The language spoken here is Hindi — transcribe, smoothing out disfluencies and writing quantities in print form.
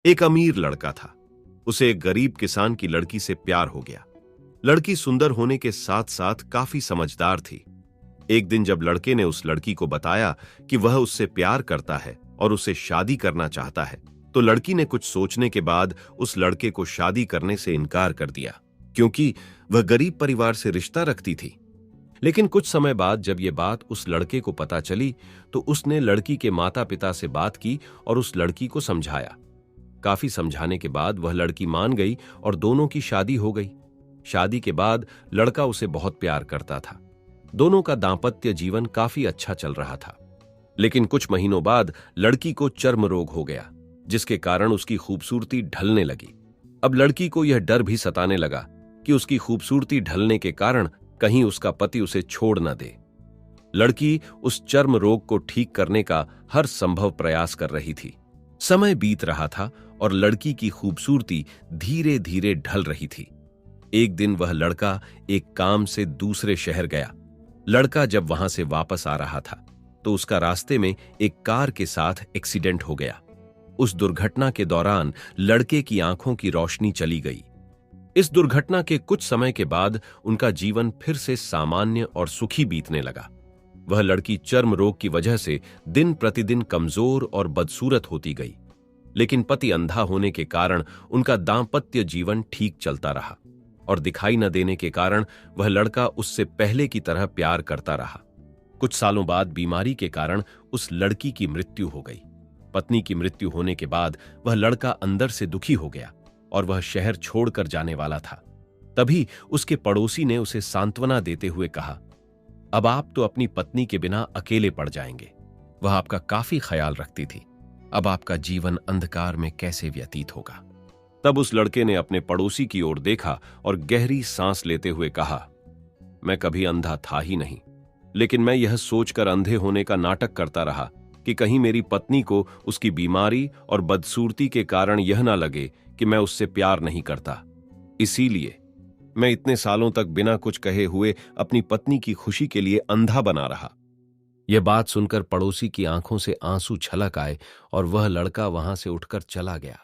एक अमीर लड़का था। उसे एक गरीब किसान की लड़की से प्यार हो गया। लड़की सुंदर होने के साथ साथ काफी समझदार थी। एक दिन जब लड़के ने उस लड़की को बताया कि वह उससे प्यार करता है और उसे शादी करना चाहता है, तो लड़की ने कुछ सोचने के बाद उस लड़के को शादी करने से इनकार कर दिया, क्योंकि वह गरीब परिवार से रिश्ता रखती थी। लेकिन कुछ समय बाद जब यह बात उस लड़के को पता चली, तो उसने लड़की के माता पिता से बात की और उस लड़की को समझाया। काफी समझाने के बाद वह लड़की मान गई और दोनों की शादी हो गई। शादी के बाद लड़का उसे बहुत प्यार करता था। दोनों का दांपत्य जीवन काफी अच्छा चल रहा था। लेकिन कुछ महीनों बाद लड़की को चर्म रोग हो गया, जिसके कारण उसकी खूबसूरती ढलने लगी। अब लड़की को यह डर भी सताने लगा कि उसकी खूबसूरती ढलने के कारण कहीं उसका पति उसे छोड़ न दे। लड़की उस चर्म रोग को ठीक करने का हर संभव प्रयास कर रही थी। समय बीत रहा था और लड़की की खूबसूरती धीरे धीरे ढल रही थी। एक दिन वह लड़का एक काम से दूसरे शहर गया। लड़का जब वहां से वापस आ रहा था, तो उसका रास्ते में एक कार के साथ एक्सीडेंट हो गया। उस दुर्घटना के दौरान लड़के की आंखों की रोशनी चली गई। इस दुर्घटना के कुछ समय के बाद उनका जीवन फिर से सामान्य और सुखी बीतने लगा। वह लड़की चर्म रोग की वजह से दिन प्रतिदिन कमजोर और बदसूरत होती गई, लेकिन पति अंधा होने के कारण उनका दांपत्य जीवन ठीक चलता रहा और दिखाई न देने के कारण वह लड़का उससे पहले की तरह प्यार करता रहा। कुछ सालों बाद बीमारी के कारण उस लड़की की मृत्यु हो गई। पत्नी की मृत्यु होने के बाद वह लड़का अंदर से दुखी हो गया और वह शहर छोड़कर जाने वाला था। तभी उसके पड़ोसी ने उसे सांत्वना देते हुए कहा, अब आप तो अपनी पत्नी के बिना अकेले पड़ जाएंगे। वह आपका काफी ख्याल रखती थी। अब आपका जीवन अंधकार में कैसे व्यतीत होगा। तब उस लड़के ने अपने पड़ोसी की ओर देखा और गहरी सांस लेते हुए कहा, मैं कभी अंधा था ही नहीं, लेकिन मैं यह सोचकर अंधे होने का नाटक करता रहा कि कहीं मेरी पत्नी को उसकी बीमारी और बदसूरती के कारण यह ना लगे कि मैं उससे प्यार नहीं करता। इसीलिए मैं इतने सालों तक बिना कुछ कहे हुए अपनी पत्नी की खुशी के लिए अंधा बना रहा। यह बात सुनकर पड़ोसी की आंखों से आंसू छलक आए और वह लड़का वहां से उठकर चला गया।